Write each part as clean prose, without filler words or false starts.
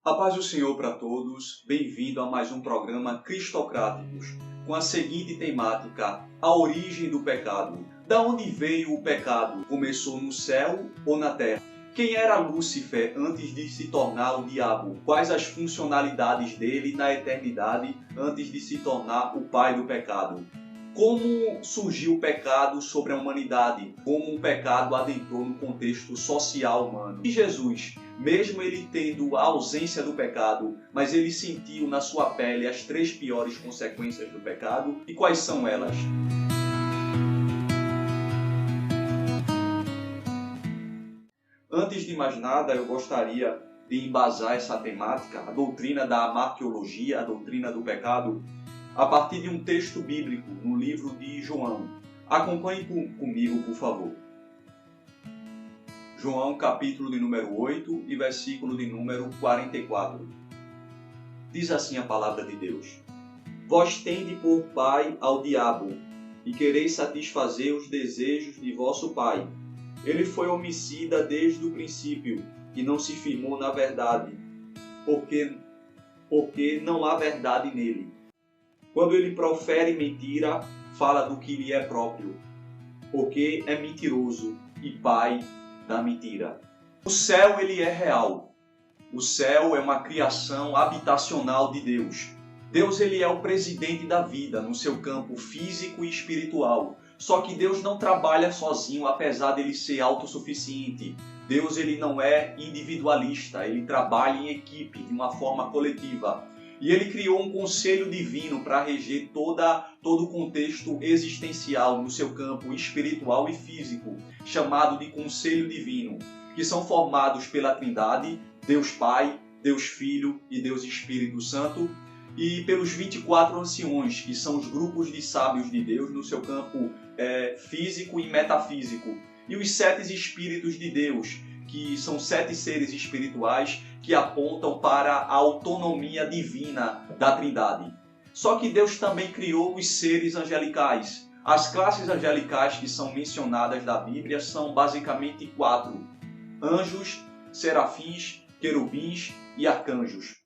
A paz do Senhor para todos, bem-vindo a mais um programa Cristocráticos, com a seguinte temática: a origem do pecado. Da onde veio o pecado? Começou no céu ou na terra? Quem era Lúcifer antes de se tornar o diabo? Quais as funcionalidades dele na eternidade antes de se tornar o pai do pecado? Como surgiu o pecado sobre a humanidade? Como o pecado adentrou no contexto social humano? E Jesus, mesmo ele tendo a ausência do pecado, mas ele sentiu na sua pele as 3 piores consequências do pecado. E quais são elas? Antes de mais nada, eu gostaria de embasar essa temática, a doutrina da amartiologia, a doutrina do pecado, a partir de um texto bíblico no livro de João. Acompanhe comigo, por favor. João, capítulo de número 8 e versículo de número 44. Diz assim a palavra de Deus: Vós tende por pai ao diabo, e quereis satisfazer os desejos de vosso pai. Ele foi homicida desde o princípio, e não se firmou na verdade, porque não há verdade nele. Quando ele profere mentira, fala do que lhe é próprio, porque é mentiroso e pai da mentira. O céu, ele é real. O céu é uma criação habitacional de Deus. Deus, ele é o presidente da vida no seu campo físico e espiritual. Só que Deus não trabalha sozinho, apesar dele ser autossuficiente. Deus, ele não é individualista, ele trabalha em equipe, de uma forma coletiva. E ele criou um conselho divino para reger todo o contexto existencial no seu campo espiritual e físico, chamado de conselho divino, que são formados pela Trindade, Deus Pai, Deus Filho e Deus Espírito Santo, e pelos 24 anciões, que são os grupos de sábios de Deus no seu campo físico e metafísico, e os 7 Espíritos de Deus, que são 7 seres espirituais que apontam para a autonomia divina da Trindade. Só que Deus também criou os seres angelicais. As classes angelicais que são mencionadas na Bíblia são basicamente 4: anjos, serafins, querubins e arcanjos.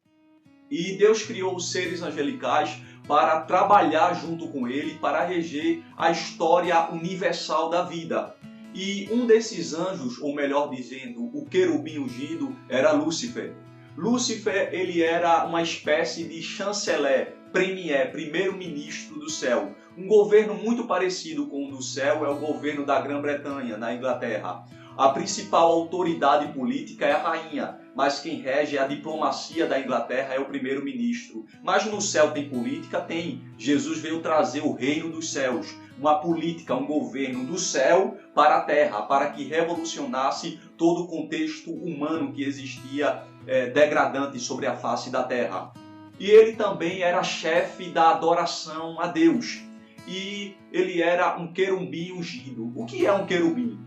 E Deus criou os seres angelicais para trabalhar junto com ele, para reger a história universal da vida. E um desses anjos, ou melhor dizendo, o querubim ungido, era Lúcifer. Lúcifer, ele era uma espécie de chanceler, premier, primeiro-ministro do céu. Um governo muito parecido com o do céu é o governo da Grã-Bretanha, na Inglaterra. A principal autoridade política é a rainha, mas quem rege a diplomacia da Inglaterra é o primeiro-ministro. Mas no céu tem política? Tem. Jesus veio trazer o reino dos céus, uma política, um governo do céu para a terra, para que revolucionasse todo o contexto humano que existia degradante sobre a face da terra. E ele também era chefe da adoração a Deus. E ele era um querubim ungido. O que é um querubim?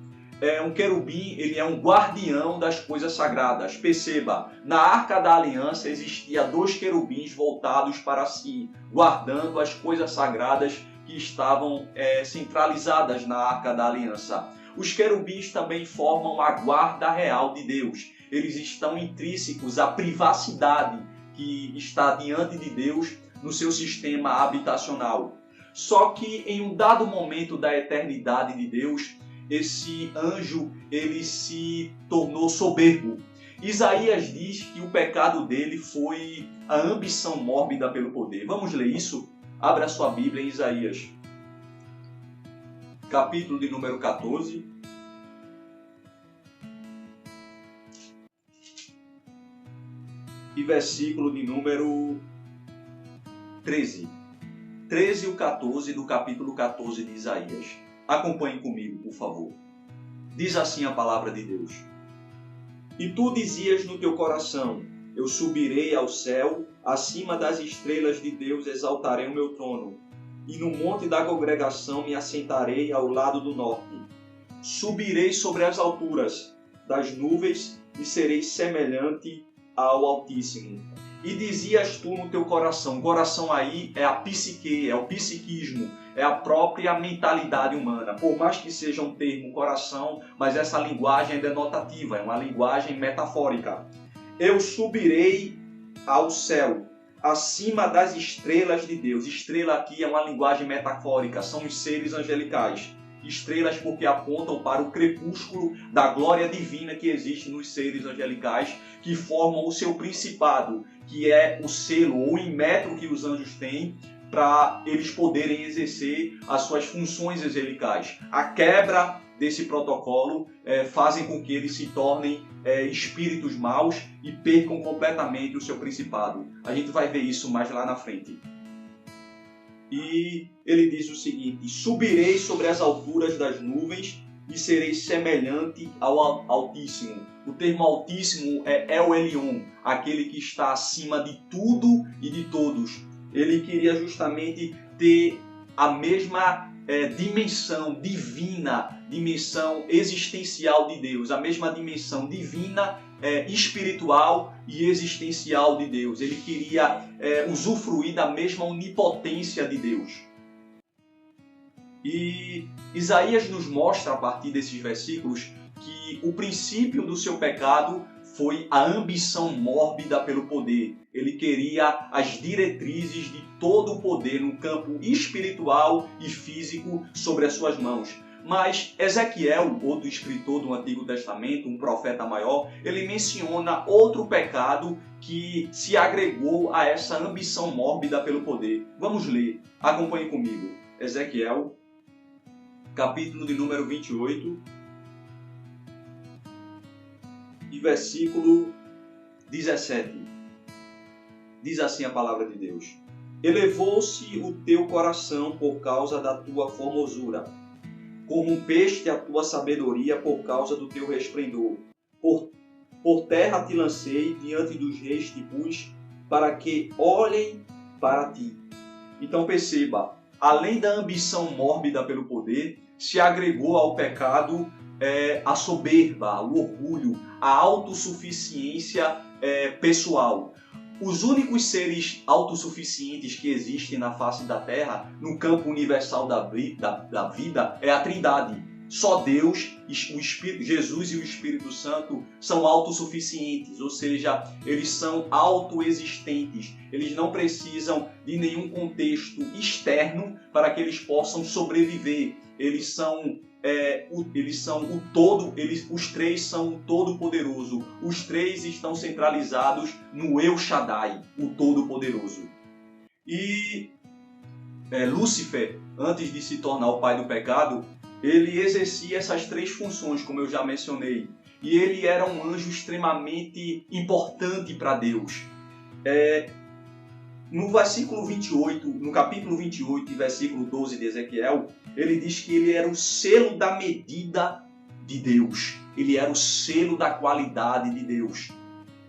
Um querubim, ele é um guardião das coisas sagradas. Perceba, na Arca da Aliança existia 2 querubins voltados para si, guardando as coisas sagradas que estavam centralizadas na Arca da Aliança. Os querubins também formam a guarda real de Deus. Eles estão intrínsecos à privacidade que está diante de Deus no seu sistema habitacional. Só que em um dado momento da eternidade de Deus, esse anjo ele se tornou soberbo. Isaías diz que o pecado dele foi a ambição mórbida pelo poder. Vamos ler isso? Abra sua Bíblia em Isaías, capítulo de número 14. E versículo de número 13. 13 e o 14 do capítulo 14 de Isaías. Acompanhe comigo, por favor. Diz assim a palavra de Deus: E tu dizias no teu coração: eu subirei ao céu, acima das estrelas de Deus exaltarei o meu trono, e no monte da congregação me assentarei ao lado do norte. Subirei sobre as alturas das nuvens e serei semelhante ao Altíssimo. E dizias tu no teu coração, coração aí é a psique, é o psiquismo, é a própria mentalidade humana. Por mais que seja um termo coração, mas essa linguagem é denotativa, é uma linguagem metafórica. Eu subirei ao céu, acima das estrelas de Deus. Estrela aqui é uma linguagem metafórica, são os seres angelicais. Estrelas porque apontam para o crepúsculo da glória divina que existe nos seres angelicais, que formam o seu principado, que é o selo ou imetro que os anjos têm para eles poderem exercer as suas funções angelicais. A quebra desse protocolo fazem com que eles se tornem espíritos maus e percam completamente o seu principado. A gente vai ver isso mais lá na frente. E ele diz o seguinte: subirei sobre as alturas das nuvens e serei semelhante ao Altíssimo. O termo Altíssimo é El Elyon, aquele que está acima de tudo e de todos. Ele queria justamente ter a mesma dimensão divina, dimensão existencial de Deus, a mesma dimensão divina, espiritual e existencial de Deus. Ele queria usufruir da mesma onipotência de Deus. E Isaías nos mostra, a partir desses versículos, que o princípio do seu pecado foi a ambição mórbida pelo poder. Ele queria as diretrizes de todo o poder no campo espiritual e físico sobre as suas mãos. Mas Ezequiel, outro escritor do Antigo Testamento, um profeta maior, ele menciona outro pecado que se agregou a essa ambição mórbida pelo poder. Vamos ler, acompanhe comigo. Ezequiel, capítulo de número 28, e versículo 17. Diz assim a palavra de Deus: elevou-se o teu coração por causa da tua formosura, como um peixe a tua sabedoria por causa do teu resplendor. Por terra te lancei, diante dos reis te pus, para que olhem para ti. Então perceba, além da ambição mórbida pelo poder, se agregou ao pecado a soberba, o orgulho, a autossuficiência pessoal. Os únicos seres autossuficientes que existem na face da Terra, no campo universal da vida, é a Trindade. Só Deus, o Espírito, Jesus e o Espírito Santo são autossuficientes, ou seja, eles são autoexistentes. Eles não precisam de nenhum contexto externo para que eles possam sobreviver. Os três são o Todo-Poderoso. Os três estão centralizados no El Shaddai, o Todo-Poderoso. E Lúcifer, antes de se tornar o pai do pecado, ele exercia essas três funções, como eu já mencionei. E ele era um anjo extremamente importante para Deus. No versículo 28, no capítulo 28 e versículo 12 de Ezequiel, ele diz que ele era o selo da medida de Deus. Ele era o selo da qualidade de Deus.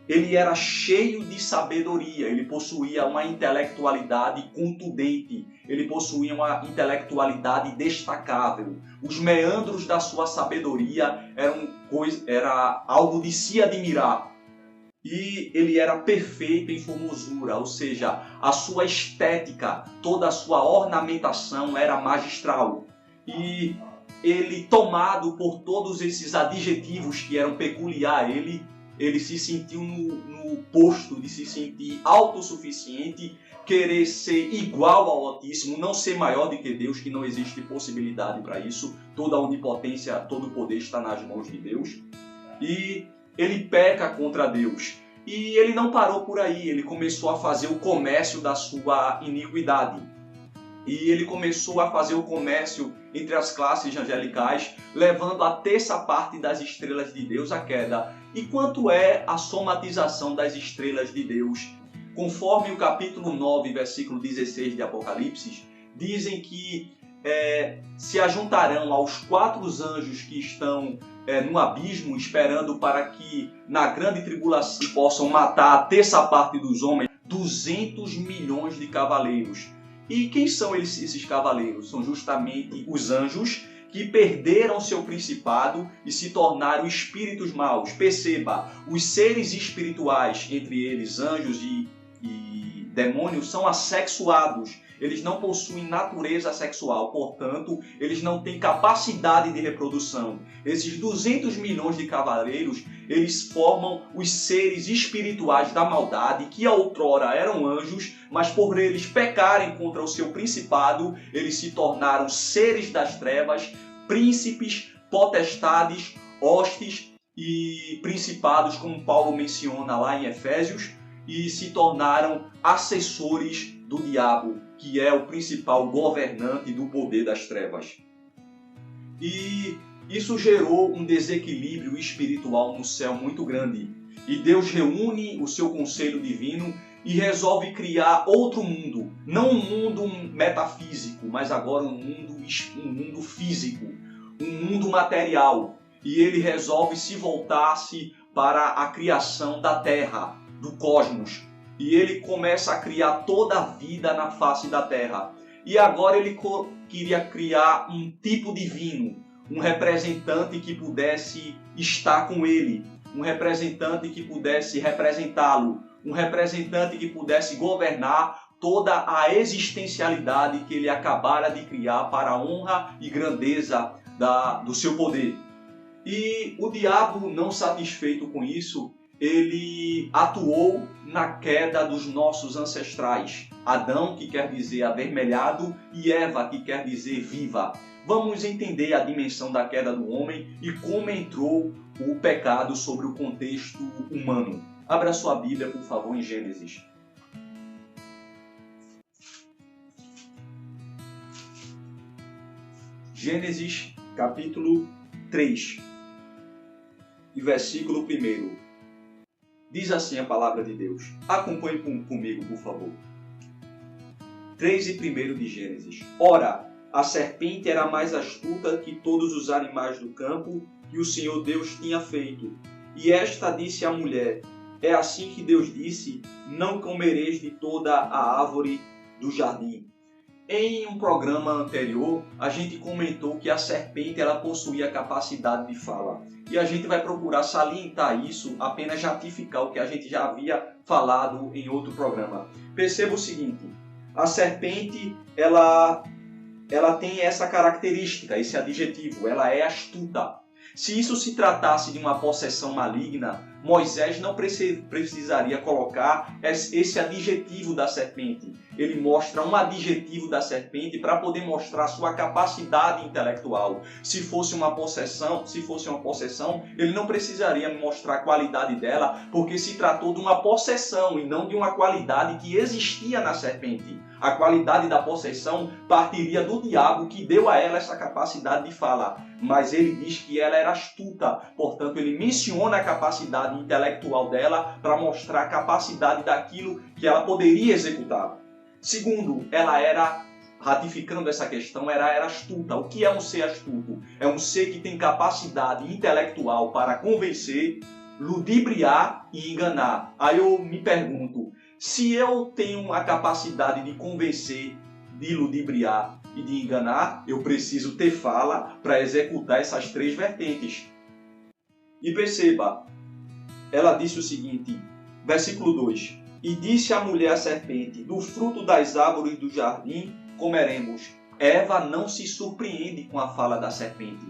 Ele era cheio de sabedoria, ele possuía uma intelectualidade contundente, ele possuía uma intelectualidade destacável. Os meandros da sua sabedoria era algo de se admirar. E ele era perfeito em formosura, ou seja, a sua estética, toda a sua ornamentação era magistral. E ele, tomado por todos esses adjetivos que eram peculiares a ele se sentiu no posto de se sentir autossuficiente, querer ser igual ao Altíssimo, não ser maior do que Deus, que não existe possibilidade para isso. Toda a onipotência, todo o poder está nas mãos de Deus. E ele peca contra Deus. E ele não parou por aí, ele começou a fazer o comércio da sua iniquidade. E ele começou a fazer o comércio entre as classes angelicais, levando a terça parte das estrelas de Deus à queda. E quanto é a somatização das estrelas de Deus? Conforme o capítulo 9, versículo 16 de Apocalipse, dizem que se ajuntarão aos 4 anjos que estão no abismo, esperando para que na grande tribulação possam matar a terça parte dos homens, 200 milhões de cavaleiros. E quem são esses cavaleiros? São justamente os anjos que perderam seu principado e se tornaram espíritos maus. Perceba, os seres espirituais, entre eles anjos e demônios, são assexuados. eles não possuem natureza sexual, portanto, eles não têm capacidade de reprodução. Esses 200 milhões de cavaleiros, eles formam os seres espirituais da maldade, que outrora eram anjos, mas por eles pecarem contra o seu principado, eles se tornaram seres das trevas, príncipes, potestades, hostes e principados, como Paulo menciona lá em Efésios, e se tornaram assessores do diabo, que é o principal governante do poder das trevas. E isso gerou um desequilíbrio espiritual no céu muito grande. E Deus reúne o seu conselho divino e resolve criar outro mundo. Não um mundo metafísico, mas agora um mundo físico, um mundo material. E ele resolve se voltar-se para a criação da Terra, do cosmos. E ele começa a criar toda a vida na face da Terra. E agora ele queria criar um tipo divino, um representante que pudesse estar com ele, um representante que pudesse representá-lo, um representante que pudesse governar toda a existencialidade que ele acabara de criar para a honra e grandeza do seu poder. E o diabo, não satisfeito com isso, ele atuou na queda dos nossos ancestrais. Adão, que quer dizer avermelhado, e Eva, que quer dizer viva. Vamos entender a dimensão da queda do homem e como entrou o pecado sobre o contexto humano. Abra sua Bíblia, por favor, em Gênesis. Gênesis, capítulo 3, e versículo 1. Diz assim a palavra de Deus. Acompanhe comigo, por favor. 3 e 1 de Gênesis. Ora, a serpente era mais astuta que todos os animais do campo que o Senhor Deus tinha feito. E esta disse à mulher: é assim que Deus disse, não comereis de toda a árvore do jardim. Em um programa anterior, a gente comentou que a serpente ela possuía a capacidade de fala. E a gente vai procurar salientar isso, apenas ratificar o que a gente já havia falado em outro programa. Perceba o seguinte, a serpente ela tem essa característica, esse adjetivo, ela é astuta. Se isso se tratasse de uma possessão maligna, Moisés não precisaria colocar esse adjetivo da serpente. Ele mostra um adjetivo da serpente para poder mostrar sua capacidade intelectual. Se fosse uma possessão, ele não precisaria mostrar a qualidade dela, porque se tratou de uma possessão e não de uma qualidade que existia na serpente. A qualidade da possessão partiria do diabo, que deu a ela essa capacidade de falar. Mas ele diz que ela era astuta, portanto ele menciona a capacidade intelectual dela para mostrar a capacidade daquilo que ela poderia executar. Segundo, ela era, ratificando essa questão, era astuta. O que é um ser astuto? É um ser que tem capacidade intelectual para convencer, ludibriar e enganar. Aí eu me pergunto, se eu tenho a capacidade de convencer, de ludibriar e de enganar, eu preciso ter fala para executar essas três vertentes. E perceba, ela disse o seguinte, versículo 2. E disse a mulher à serpente, do fruto das árvores do jardim comeremos. Eva não se surpreende com a fala da serpente.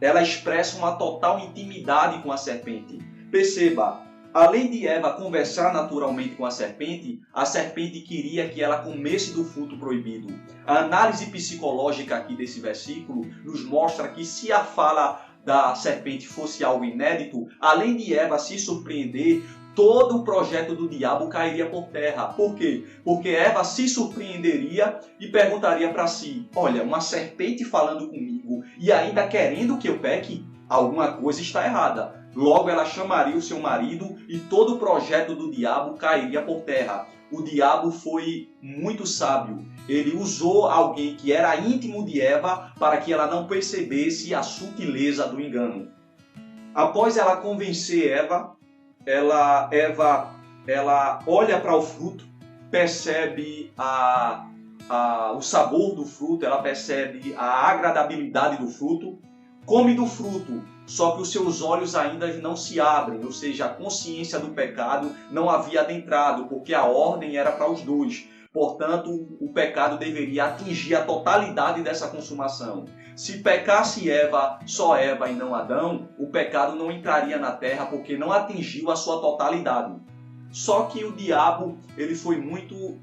Ela expressa uma total intimidade com a serpente. Perceba, além de Eva conversar naturalmente com a serpente queria que ela comesse do fruto proibido. A análise psicológica aqui desse versículo nos mostra que se a fala da serpente fosse algo inédito, além de Eva se surpreender, todo o projeto do diabo cairia por terra. Por quê? Porque Eva se surpreenderia e perguntaria para si, olha, uma serpente falando comigo e ainda querendo que eu peque, alguma coisa está errada. Logo ela chamaria o seu marido e todo o projeto do diabo cairia por terra. O diabo foi muito sábio. Ele usou alguém que era íntimo de Eva para que ela não percebesse a sutileza do engano. Após ela convencer Eva olha para o fruto, percebe o sabor do fruto, ela percebe a agradabilidade do fruto, come do fruto, só que os seus olhos ainda não se abrem, ou seja, a consciência do pecado não havia adentrado, porque a ordem era para os dois. Portanto, o pecado deveria atingir a totalidade dessa consumação. Se pecasse Eva, só Eva e não Adão, o pecado não entraria na terra porque não atingiu a sua totalidade. Só que o diabo ele foi muito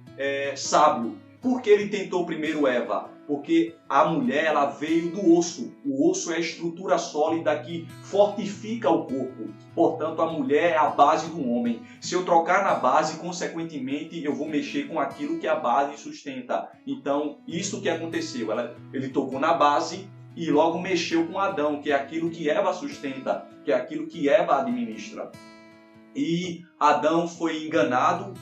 sábio. Por que ele tentou primeiro Eva? Porque a mulher ela veio do osso. O osso é a estrutura sólida que fortifica o corpo. Portanto, a mulher é a base do homem. Se eu trocar na base, consequentemente, eu vou mexer com aquilo que a base sustenta. Então, isso que aconteceu. Ele tocou na base e logo mexeu com Adão, que é aquilo que Eva sustenta, que é aquilo que Eva administra. E Adão foi enganado,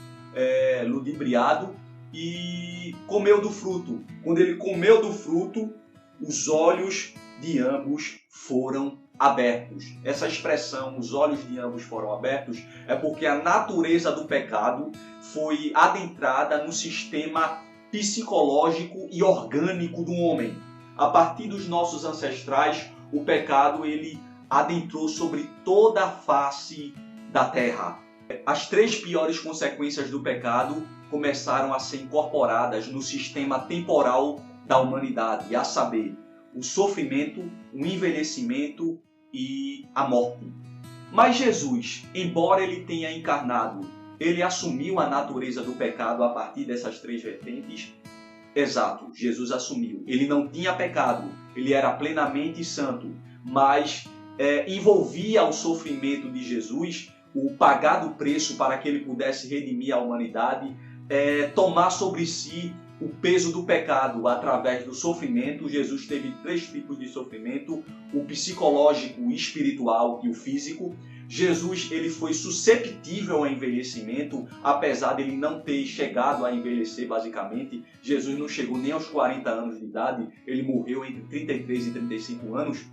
ludibriado, e comeu do fruto. Quando ele comeu do fruto, os olhos de ambos foram abertos. Essa expressão, os olhos de ambos foram abertos, é porque a natureza do pecado foi adentrada no sistema psicológico e orgânico do homem. A partir dos nossos ancestrais, o pecado ele adentrou sobre toda a face da terra. As 3 piores consequências do pecado começaram a ser incorporadas no sistema temporal da humanidade, a saber, o sofrimento, o envelhecimento e a morte. Mas Jesus, embora ele tenha encarnado, ele assumiu a natureza do pecado a partir dessas 3 vertentes? Exato, Jesus assumiu. Ele não tinha pecado, ele era plenamente santo, mas envolvia o sofrimento de Jesus, o pagar do preço para que ele pudesse redimir a humanidade, tomar sobre si o peso do pecado através do sofrimento. Jesus teve 3 tipos de sofrimento: o psicológico, o espiritual e o físico. Jesus ele foi susceptível ao envelhecimento, apesar de ele não ter chegado a envelhecer basicamente. Jesus não chegou nem aos 40 anos de idade, ele morreu entre 33 e 35 anos.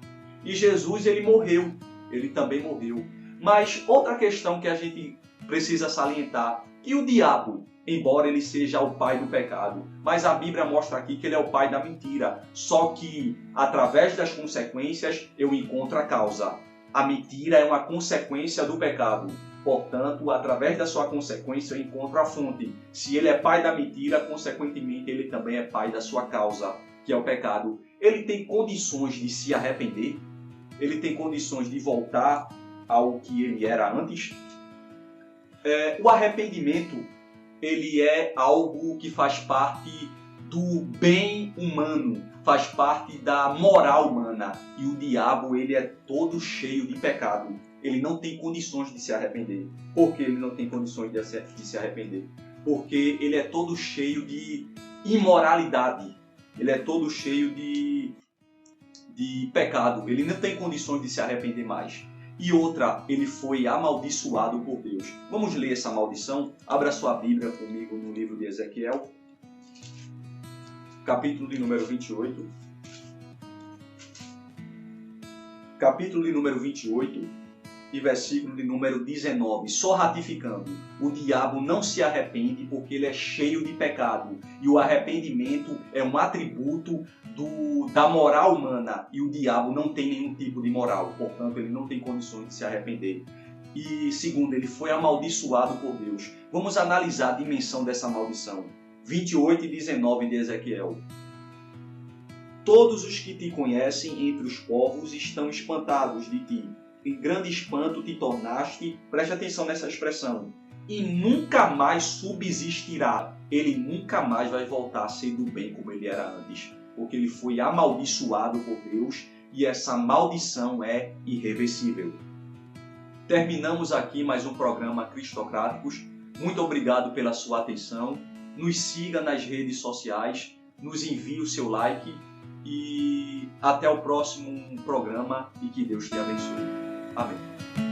E Jesus ele morreu, ele também morreu. Mas outra questão que a gente precisa salientar, que o diabo, embora ele seja o pai do pecado, mas a Bíblia mostra aqui que ele é o pai da mentira. Só que, através das consequências, eu encontro a causa. A mentira é uma consequência do pecado. Portanto, através da sua consequência, eu encontro a fonte. Se ele é pai da mentira, consequentemente, ele também é pai da sua causa, que é o pecado. Ele tem condições de se arrepender? Ele tem condições de voltar ao que ele era antes? O arrependimento ele é algo que faz parte do bem humano, faz parte da moral humana. E o diabo ele é todo cheio de pecado. Ele não tem condições de se arrepender. Por que ele não tem condições de se arrepender? Porque ele é todo cheio de imoralidade. Ele é todo cheio de pecado. Ele não tem condições de se arrepender mais. E outra, ele foi amaldiçoado por Deus. Vamos ler essa maldição? Abra sua Bíblia comigo no livro de Ezequiel, capítulo de número 28. Capítulo de número 28 e versículo de número 19. Só ratificando, o diabo não se arrepende porque ele é cheio de pecado. E o arrependimento é um atributo da moral humana, e o diabo não tem nenhum tipo de moral, portanto ele não tem condições de se arrepender. E segundo, ele foi amaldiçoado por Deus. Vamos analisar a dimensão dessa maldição. 28 e 19 de Ezequiel. Todos os que te conhecem entre os povos estão espantados de ti. Em grande espanto te tornaste, preste atenção nessa expressão, e nunca mais subsistirá. Ele nunca mais vai voltar a ser do bem como ele era antes, porque ele foi amaldiçoado por Deus e essa maldição é irreversível. Terminamos aqui mais um programa Cristocráticos. Muito obrigado pela sua atenção. Nos siga nas redes sociais, nos envie o seu like e até o próximo programa e que Deus te abençoe. Amém.